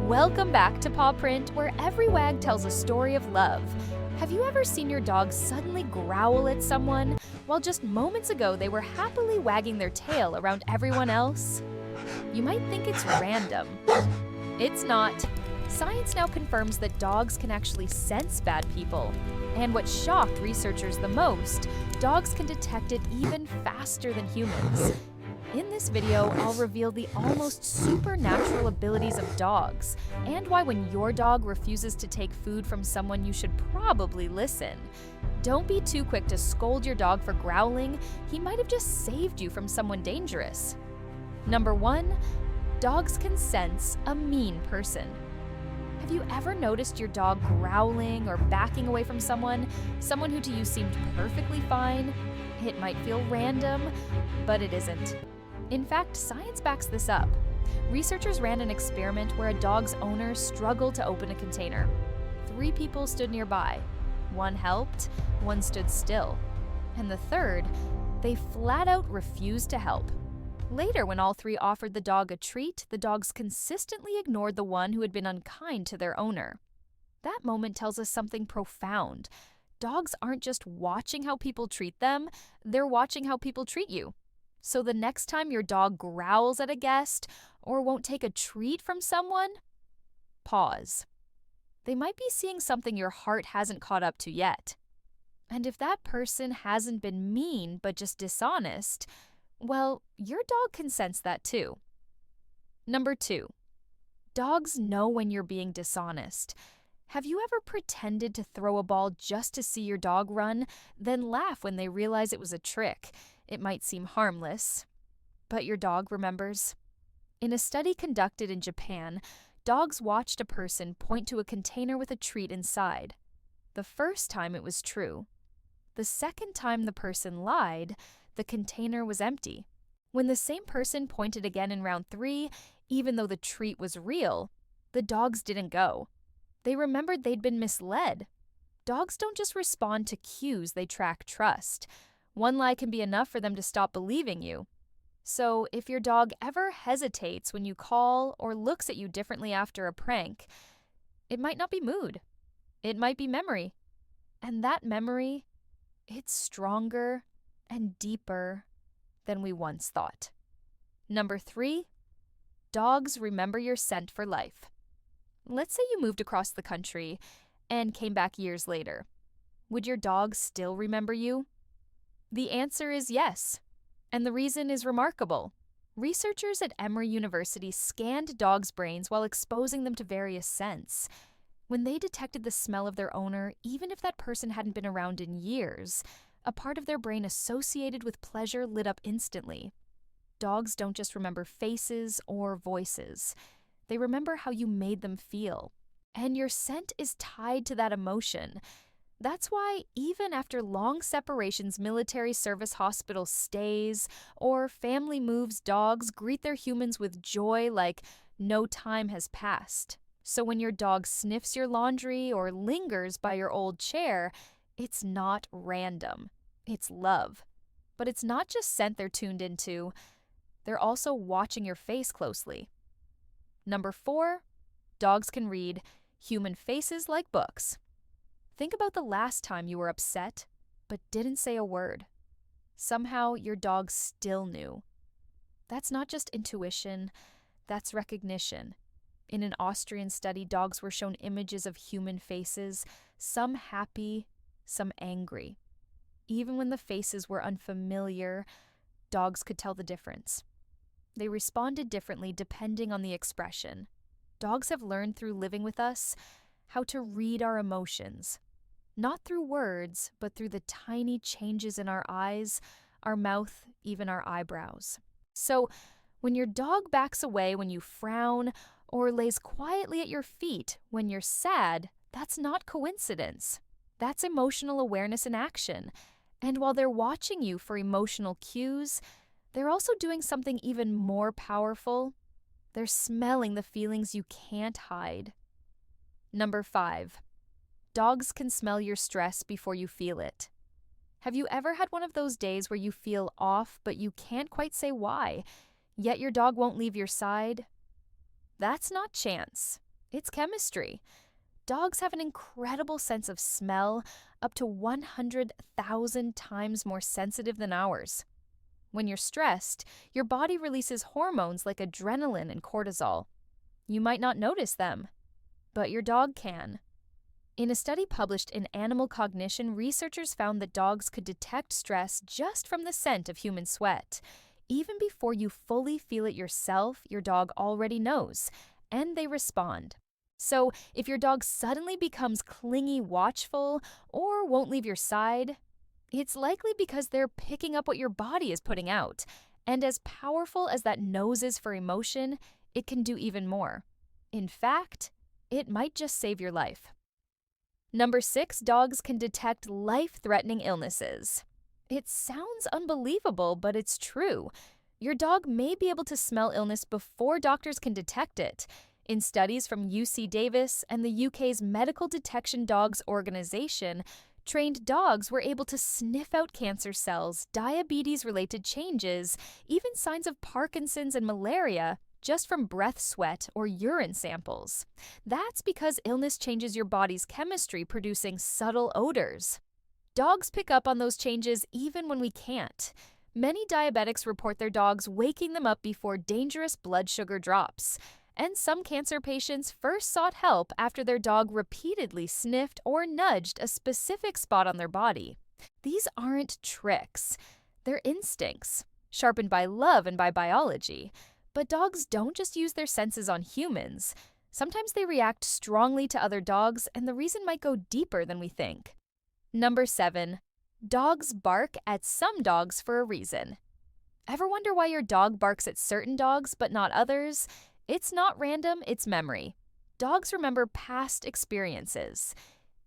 Welcome back to Paw Print, where every wag tells a story of love. Have you ever seen your dog suddenly growl at someone, while just moments ago they were happily wagging their tail around everyone else? You might think it's random. It's not. Science now confirms that dogs can actually sense bad people. And what shocked researchers the most, dogs can detect it even faster than humans. In this video, I'll reveal the almost supernatural abilities of dogs, and why when your dog refuses to take food from someone, you should probably listen. Don't be too quick to scold your dog for growling. He might have just saved you from someone dangerous. Number 1, dogs can sense a mean person. Have you ever noticed your dog growling or backing away from someone who to you seemed perfectly fine? It might feel random, but it isn't. In fact, science backs this up. Researchers ran an experiment where a dog's owner struggled to open a container. 3 people stood nearby. 1 helped, 1 stood still. And the third, they flat out refused to help. Later, when all 3 offered the dog a treat, the dogs consistently ignored the one who had been unkind to their owner. That moment tells us something profound. Dogs aren't just watching how people treat them, they're watching how people treat you. So the next time your dog growls at a guest or won't take a treat from someone, pause. They might be seeing something your heart hasn't caught up to yet. And if that person hasn't been mean but just dishonest, well, your dog can sense that too. Number 2, dogs know when you're being dishonest. Have you ever pretended to throw a ball just to see your dog run, then laugh when they realize it was a trick? It might seem harmless, but your dog remembers. In a study conducted in Japan, dogs watched a person point to a container with a treat inside. The first time it was true. The second time the person lied, the container was empty. When the same person pointed again in round 3, even though the treat was real, the dogs didn't go. They remembered they'd been misled. Dogs don't just respond to cues, they track trust. 1 lie can be enough for them to stop believing you. So if your dog ever hesitates when you call or looks at you differently after a prank, it might not be mood. It might be memory. And that memory, it's stronger and deeper than we once thought. Number 3, dogs remember your scent for life. Let's say you moved across the country and came back years later. Would your dog still remember you? The answer is yes, and the reason is remarkable. Researchers at Emory University scanned dogs' brains while exposing them to various scents. When they detected the smell of their owner, even if that person hadn't been around in years, a part of their brain associated with pleasure lit up instantly. Dogs don't just remember faces or voices. They remember how you made them feel. And your scent is tied to that emotion. That's why even after long separations, military service hospital stays, or family moves, dogs greet their humans with joy like no time has passed. So when your dog sniffs your laundry or lingers by your old chair, it's not random. It's love. But it's not just scent they're tuned into. They're also watching your face closely. Number 4, dogs can read human faces like books. Think about the last time you were upset, but didn't say a word. Somehow, your dog still knew. That's not just intuition, that's recognition. In an Austrian study, dogs were shown images of human faces, some happy, some angry. Even when the faces were unfamiliar, dogs could tell the difference. They responded differently depending on the expression. Dogs have learned through living with us how to read our emotions. Not through words, but through the tiny changes in our eyes, our mouth, even our eyebrows. So, when your dog backs away when you frown, or lays quietly at your feet when you're sad, that's not coincidence. That's emotional awareness in action. And while they're watching you for emotional cues, they're also doing something even more powerful. They're smelling the feelings you can't hide. Number 5, dogs can smell your stress before you feel it. Have you ever had one of those days where you feel off but you can't quite say why, yet your dog won't leave your side? That's not chance. It's chemistry. Dogs have an incredible sense of smell, up to 100,000 times more sensitive than ours. When you're stressed, your body releases hormones like adrenaline and cortisol. You might not notice them, but your dog can. In a study published in Animal Cognition, researchers found that dogs could detect stress just from the scent of human sweat. Even before you fully feel it yourself, your dog already knows, and they respond. So, if your dog suddenly becomes clingy, watchful, or won't leave your side, it's likely because they're picking up what your body is putting out. And as powerful as that nose is for emotion, it can do even more. In fact, it might just save your life. Number 6, dogs can detect life-threatening illnesses. It sounds unbelievable, but it's true. Your dog may be able to smell illness before doctors can detect it. In studies from UC Davis and the UK's Medical Detection Dogs Organization, trained dogs were able to sniff out cancer cells, diabetes-related changes, even signs of Parkinson's and malaria, just from breath sweat or urine samples. That's because illness changes your body's chemistry, producing subtle odors. Dogs pick up on those changes even when we can't. Many diabetics report their dogs waking them up before dangerous blood sugar drops. And some cancer patients first sought help after their dog repeatedly sniffed or nudged a specific spot on their body. These aren't tricks. They're instincts, sharpened by love and by biology. But dogs don't just use their senses on humans. Sometimes they react strongly to other dogs, and the reason might go deeper than we think. Number 7, dogs bark at some dogs for a reason. Ever wonder why your dog barks at certain dogs but not others? It's not random, it's memory. Dogs remember past experiences.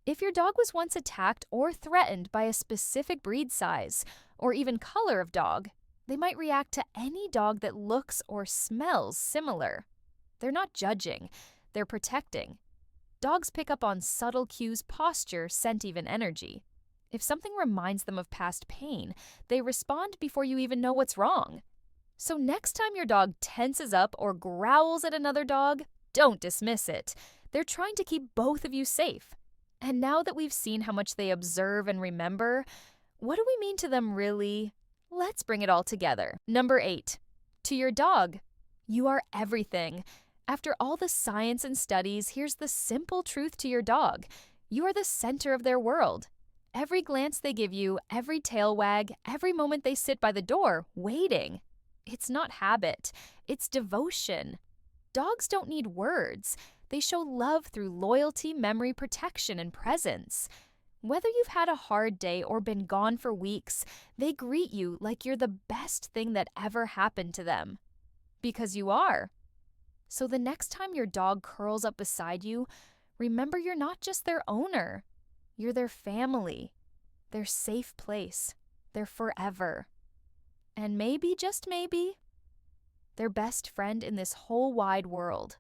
If your dog was once attacked or threatened by a specific breed size, or even color of dog, they might react to any dog that looks or smells similar. They're not judging, they're protecting. Dogs pick up on subtle cues, posture, scent, even energy. If something reminds them of past pain, they respond before you even know what's wrong. So next time your dog tenses up or growls at another dog, don't dismiss it. They're trying to keep both of you safe. And now that we've seen how much they observe and remember, what do we mean to them really? Let's bring it all together. Number 8, to your dog, you are everything. After all the science and studies, here's the simple truth to your dog. You are the center of their world. Every glance they give you, every tail wag, every moment they sit by the door, waiting. It's not habit, it's devotion. Dogs don't need words. They show love through loyalty, memory, protection, and presence. Whether you've had a hard day or been gone for weeks, they greet you like you're the best thing that ever happened to them. Because you are. So the next time your dog curls up beside you, remember you're not just their owner. You're their family, their safe place, their forever. And maybe, just maybe, their best friend in this whole wide world.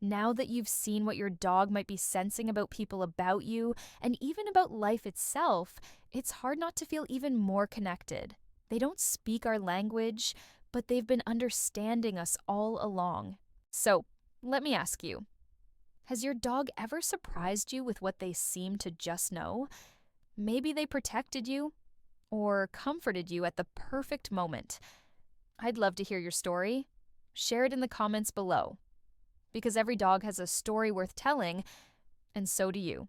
Now that you've seen what your dog might be sensing about people about you, and even about life itself, it's hard not to feel even more connected. They don't speak our language, but they've been understanding us all along. So, let me ask you, has your dog ever surprised you with what they seem to just know? Maybe they protected you or comforted you at the perfect moment. I'd love to hear your story. Share it in the comments below. Because every dog has a story worth telling, and so do you.